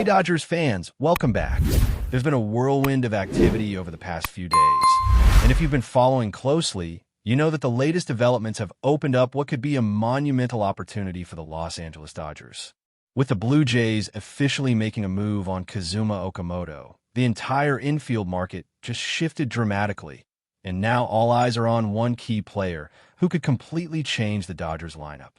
Hey Dodgers fans, welcome back. There's been a whirlwind of activity over the past few days, and if you've been following closely, you know that the latest developments have opened up what could be a monumental opportunity for the Los Angeles Dodgers. With the Blue Jays officially making a move on Kazuma Okamoto, the entire infield market just shifted dramatically, and now all eyes are on one key player who could completely change the Dodgers lineup.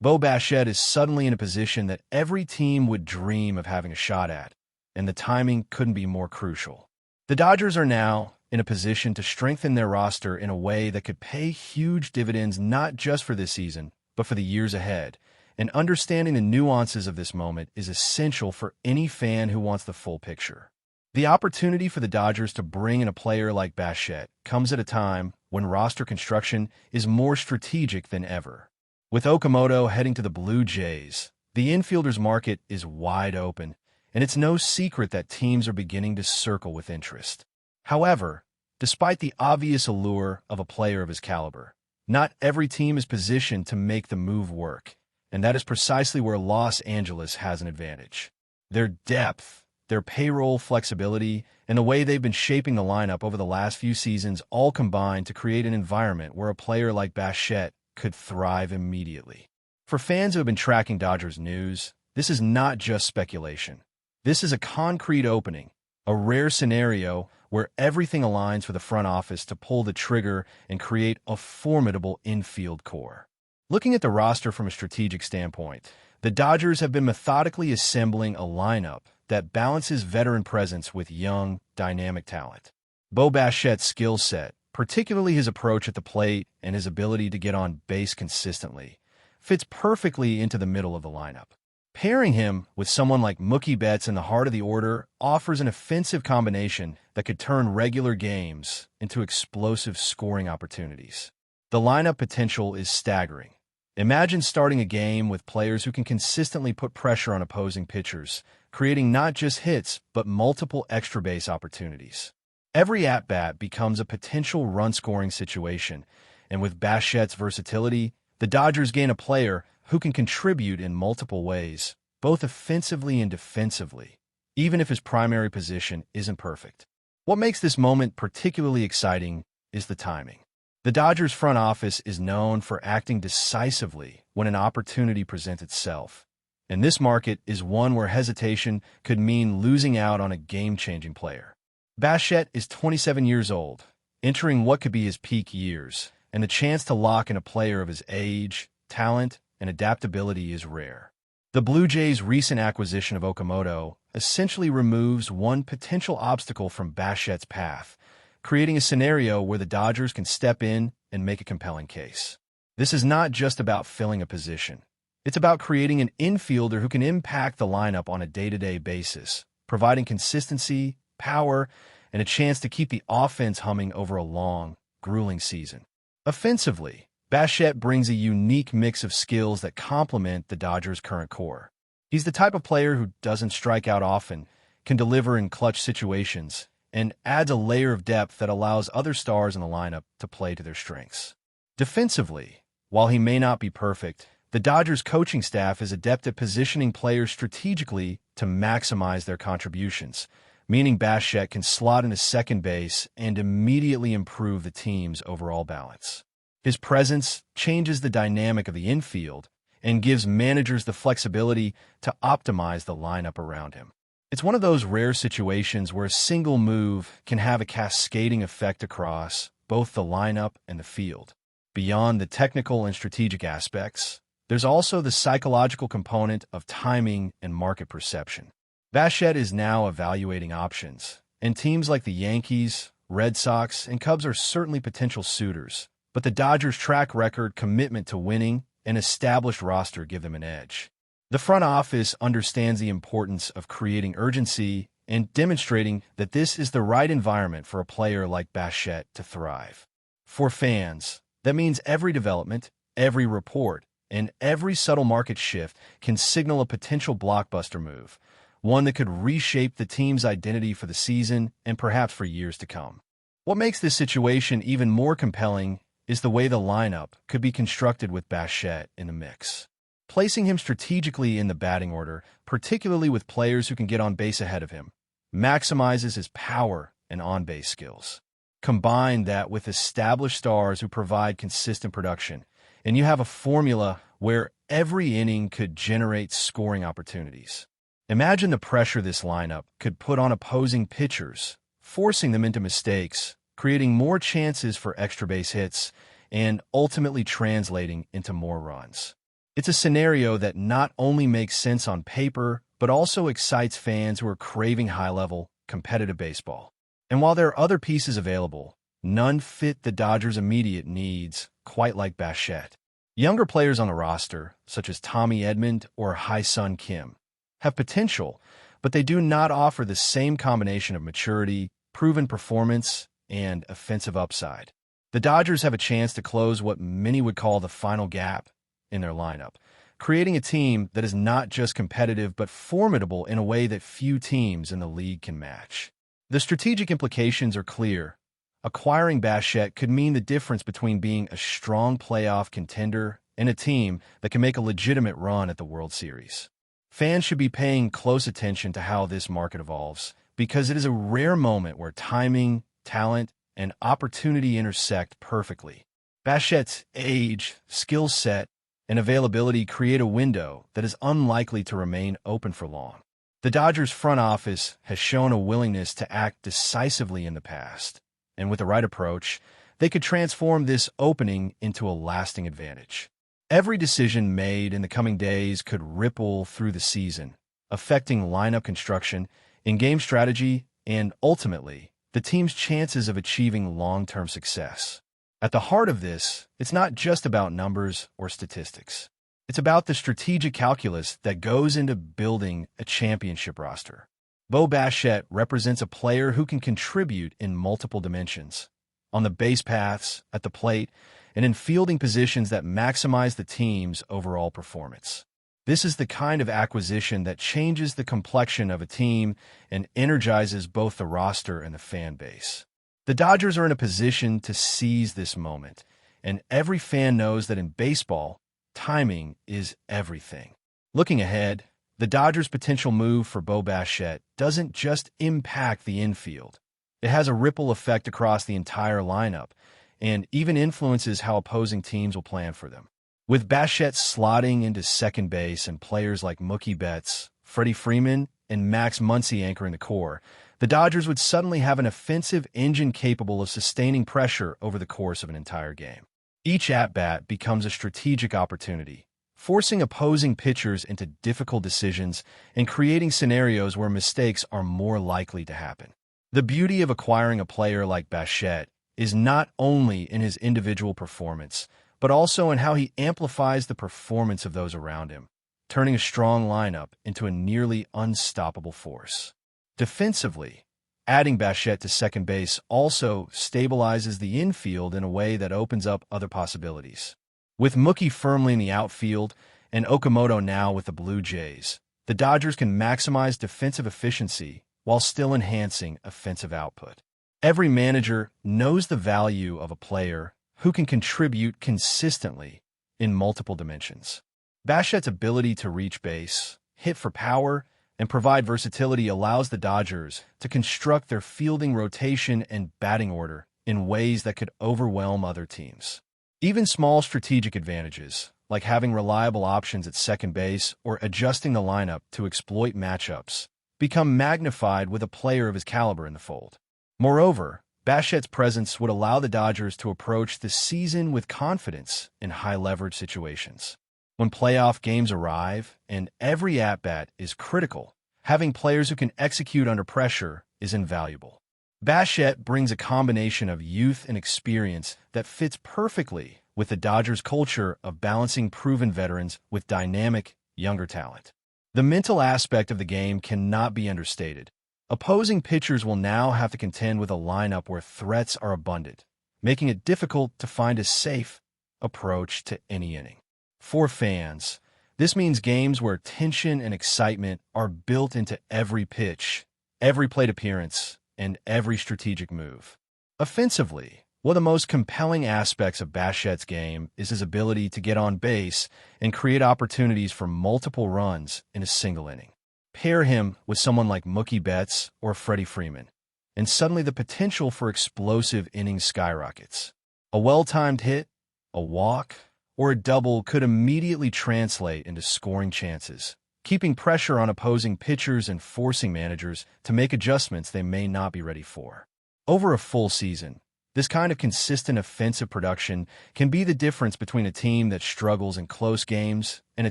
Bo Bichette is suddenly in a position that every team would dream of having a shot at, and the timing couldn't be more crucial. The Dodgers are now in a position to strengthen their roster in a way that could pay huge dividends not just for this season, but for the years ahead, and understanding the nuances of this moment is essential for any fan who wants the full picture. The opportunity for the Dodgers to bring in a player like Bichette comes at a time when roster construction is more strategic than ever. With Okamoto heading to the Blue Jays, the infielders market is wide open, and it's no secret that teams are beginning to circle with interest. However, despite the obvious allure of a player of his caliber, not every team is positioned to make the move work, and that is precisely where Los Angeles has an advantage. Their depth, their payroll flexibility, and the way they've been shaping the lineup over the last few seasons all combine to create an environment where a player like Bichette could thrive immediately. For fans who have been tracking Dodgers news, this is not just speculation. This is a concrete opening, a rare scenario where everything aligns for the front office to pull the trigger and create a formidable infield core. Looking at the roster from a strategic standpoint, the Dodgers have been methodically assembling a lineup that balances veteran presence with young, dynamic talent. Bo Bichette's skill set, particularly his approach at the plate and his ability to get on base consistently, fits perfectly into the middle of the lineup. Pairing him with someone like Mookie Betts in the heart of the order offers an offensive combination that could turn regular games into explosive scoring opportunities. The lineup potential is staggering. Imagine starting a game with players who can consistently put pressure on opposing pitchers, creating not just hits, but multiple extra base opportunities. Every at-bat becomes a potential run-scoring situation, and with Bichette's versatility, the Dodgers gain a player who can contribute in multiple ways, both offensively and defensively, even if his primary position isn't perfect. What makes this moment particularly exciting is the timing. The Dodgers front office is known for acting decisively when an opportunity presents itself, and this market is one where hesitation could mean losing out on a game-changing player. Bichette is 27 years old, entering what could be his peak years, and the chance to lock in a player of his age, talent, and adaptability is rare. The Blue Jays' recent acquisition of Okamoto essentially removes one potential obstacle from Bichette's path, creating a scenario where the Dodgers can step in and make a compelling case. This is not just about filling a position. It's about creating an infielder who can impact the lineup on a day-to-day basis, providing consistency, power, and a chance to keep the offense humming over a long, grueling season. Offensively, Bichette brings a unique mix of skills that complement the Dodgers' current core. He's the type of player who doesn't strike out often, can deliver in clutch situations, and adds a layer of depth that allows other stars in the lineup to play to their strengths. Defensively, while he may not be perfect, the Dodgers' coaching staff is adept at positioning players strategically to maximize their contributions, meaning Bichette can slot into second base and immediately improve the team's overall balance. His presence changes the dynamic of the infield and gives managers the flexibility to optimize the lineup around him. It's one of those rare situations where a single move can have a cascading effect across both the lineup and the field. Beyond the technical and strategic aspects, there's also the psychological component of timing and market perception. Bichette is now evaluating options, and teams like the Yankees, Red Sox, and Cubs are certainly potential suitors, but the Dodgers' track record, commitment to winning, and established roster give them an edge. The front office understands the importance of creating urgency and demonstrating that this is the right environment for a player like Bichette to thrive. For fans, that means every development, every report, and every subtle market shift can signal a potential blockbuster move, one that could reshape the team's identity for the season and perhaps for years to come. What makes this situation even more compelling is the way the lineup could be constructed with Bichette in the mix. Placing him strategically in the batting order, particularly with players who can get on base ahead of him, maximizes his power and on-base skills. Combine that with established stars who provide consistent production, and you have a formula where every inning could generate scoring opportunities. Imagine the pressure this lineup could put on opposing pitchers, forcing them into mistakes, creating more chances for extra base hits, and ultimately translating into more runs. It's a scenario that not only makes sense on paper, but also excites fans who are craving high-level, competitive baseball. And while there are other pieces available, none fit the Dodgers' immediate needs quite like Bichette. Younger players on the roster, such as Tommy Edman or Hyun Kim, have potential, but they do not offer the same combination of maturity, proven performance, and offensive upside. The Dodgers have a chance to close what many would call the final gap in their lineup, creating a team that is not just competitive but formidable in a way that few teams in the league can match. The strategic implications are clear. Acquiring Bichette could mean the difference between being a strong playoff contender and a team that can make a legitimate run at the World Series. Fans should be paying close attention to how this market evolves, because it is a rare moment where timing, talent, and opportunity intersect perfectly. Bichette's age, skill set, and availability create a window that is unlikely to remain open for long. The Dodgers front office has shown a willingness to act decisively in the past, and with the right approach, they could transform this opening into a lasting advantage. Every decision made in the coming days could ripple through the season, affecting lineup construction, in-game strategy, and ultimately, the team's chances of achieving long-term success. At the heart of this, it's not just about numbers or statistics. It's about the strategic calculus that goes into building a championship roster. Bo Bichette represents a player who can contribute in multiple dimensions, on the base paths, at the plate, and in fielding positions that maximize the team's overall performance. This is the kind of acquisition that changes the complexion of a team and energizes both the roster and the fan base. The Dodgers are in a position to seize this moment, and every fan knows that in baseball, timing is everything. Looking ahead, the Dodgers' potential move for Bo Bichette doesn't just impact the infield. It has a ripple effect across the entire lineup and even influences how opposing teams will plan for them. With Bichette slotting into second base and players like Mookie Betts, Freddie Freeman, and Max Muncy anchoring the core, the Dodgers would suddenly have an offensive engine capable of sustaining pressure over the course of an entire game. Each at-bat becomes a strategic opportunity, forcing opposing pitchers into difficult decisions and creating scenarios where mistakes are more likely to happen. The beauty of acquiring a player like Bichette is not only in his individual performance, but also in how he amplifies the performance of those around him, turning a strong lineup into a nearly unstoppable force. Defensively, adding Bichette to second base also stabilizes the infield in a way that opens up other possibilities. With Mookie firmly in the outfield and Okamoto now with the Blue Jays, the Dodgers can maximize defensive efficiency while still enhancing offensive output. Every manager knows the value of a player who can contribute consistently in multiple dimensions. Bichette's ability to reach base, hit for power, and provide versatility allows the Dodgers to construct their fielding rotation and batting order in ways that could overwhelm other teams. Even small strategic advantages, like having reliable options at second base or adjusting the lineup to exploit matchups, become magnified with a player of his caliber in the fold. Moreover, Bichette's presence would allow the Dodgers to approach the season with confidence in high-leverage situations. When playoff games arrive and every at-bat is critical, having players who can execute under pressure is invaluable. Bichette brings a combination of youth and experience that fits perfectly with the Dodgers' culture of balancing proven veterans with dynamic, younger talent. The mental aspect of the game cannot be understated. Opposing pitchers will now have to contend with a lineup where threats are abundant, making it difficult to find a safe approach to any inning. For fans, this means games where tension and excitement are built into every pitch, every plate appearance, and every strategic move. Offensively, One of the most compelling aspects of Bachet's game is his ability to get on base and create opportunities for multiple runs in a single inning. Pair him with someone like Mookie Betts or Freddie Freeman, and suddenly the potential for explosive innings skyrockets. A well-timed hit, a walk, or a double could immediately translate into scoring chances, keeping pressure on opposing pitchers and forcing managers to make adjustments they may not be ready for. Over a full season, this kind of consistent offensive production can be the difference between a team that struggles in close games and a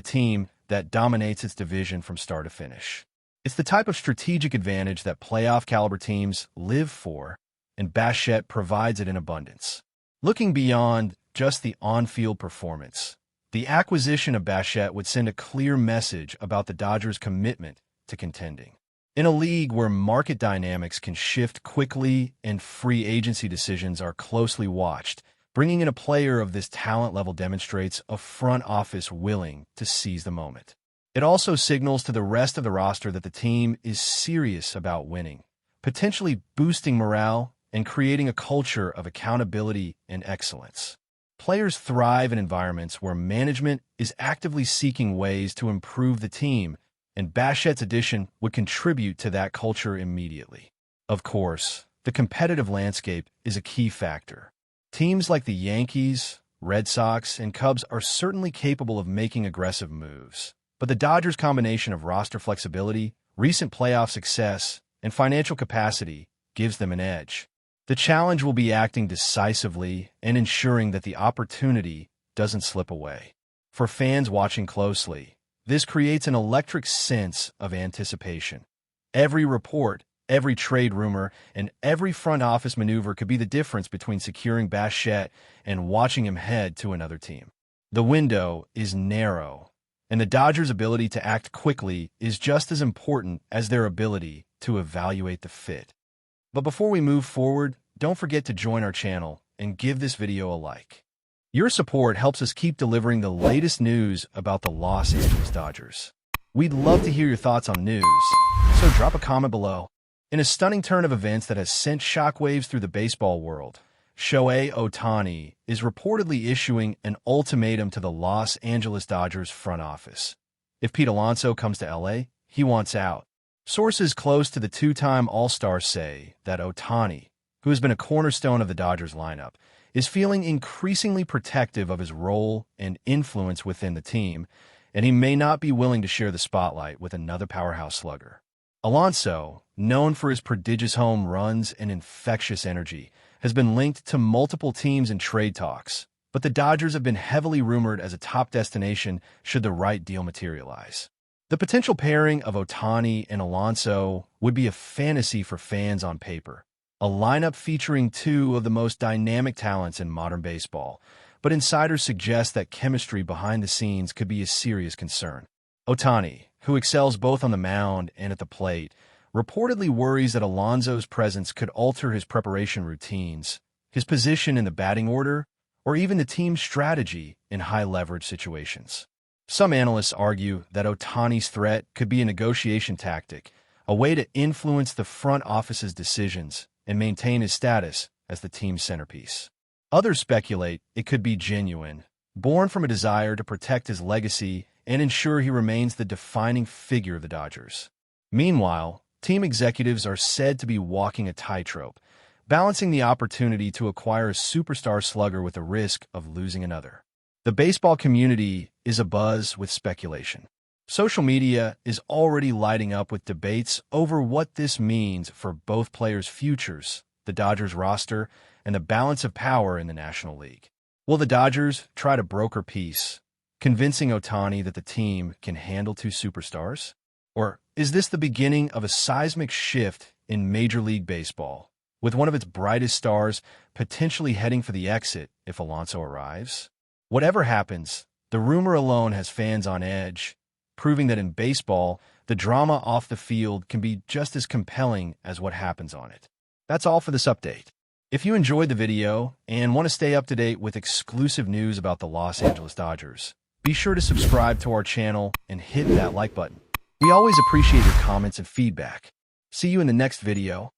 team that dominates its division from start to finish. It's the type of strategic advantage that playoff-caliber teams live for, and Bachet provides it in abundance. Looking beyond just the on-field performance, the acquisition of Bachet would send a clear message about the Dodgers' commitment to contending. In a league where market dynamics can shift quickly and free agency decisions are closely watched, bringing in a player of this talent level demonstrates a front office willing to seize the moment. It also signals to the rest of the roster that the team is serious about winning, potentially boosting morale and creating a culture of accountability and excellence. Players thrive in environments where management is actively seeking ways to improve the team, and Bachet's addition would contribute to that culture immediately. Of course, the competitive landscape is a key factor. Teams like the Yankees, Red Sox, and Cubs are certainly capable of making aggressive moves, but the Dodgers' combination of roster flexibility, recent playoff success, and financial capacity gives them an edge. The challenge will be acting decisively and ensuring that the opportunity doesn't slip away. For fans watching closely, this creates an electric sense of anticipation. Every report, every trade rumor, and every front office maneuver could be the difference between securing Bachet and watching him head to another team. The window is narrow, and the Dodgers' ability to act quickly is just as important as their ability to evaluate the fit. But before we move forward, don't forget to join our channel and give this video a like. Your support helps us keep delivering the latest news about the Los Angeles Dodgers. We'd love to hear your thoughts on news, so drop a comment below. In a stunning turn of events that has sent shockwaves through the baseball world, Shohei Ohtani is reportedly issuing an ultimatum to the Los Angeles Dodgers front office. If Pete Alonso comes to LA, he wants out. Sources close to the two-time All-Star say that Ohtani, who has been a cornerstone of the Dodgers lineup, is feeling increasingly protective of his role and influence within the team, and he may not be willing to share the spotlight with another powerhouse slugger. Alonso, known for his prodigious home runs and infectious energy, has been linked to multiple teams in trade talks, but the Dodgers have been heavily rumored as a top destination should the right deal materialize. The potential pairing of Ohtani and Alonso would be a fantasy for fans on paper, a lineup featuring two of the most dynamic talents in modern baseball, but insiders suggest that chemistry behind the scenes could be a serious concern. Ohtani, who excels both on the mound and at the plate, reportedly worries that Alonso's presence could alter his preparation routines, his position in the batting order, or even the team's strategy in high-leverage situations. Some analysts argue that Ohtani's threat could be a negotiation tactic, a way to influence the front office's decisions and maintain his status as the team's centerpiece. Others speculate it could be genuine, born from a desire to protect his legacy and ensure he remains the defining figure of the Dodgers. Meanwhile, team executives are said to be walking a tightrope, balancing the opportunity to acquire a superstar slugger with the risk of losing another. The baseball community is abuzz with speculation. Social media is already lighting up with debates over what this means for both players' futures, the Dodgers roster, and the balance of power in the National League. Will the Dodgers try to broker peace, convincing Ohtani that the team can handle two superstars? Or is this the beginning of a seismic shift in Major League Baseball, with one of its brightest stars potentially heading for the exit if Alonso arrives? Whatever happens, the rumor alone has fans on edge, proving that in baseball, the drama off the field can be just as compelling as what happens on it. That's all for this update. If you enjoyed the video and want to stay up to date with exclusive news about the Los Angeles Dodgers, be sure to subscribe to our channel and hit that like button. We always appreciate your comments and feedback. See you in the next video.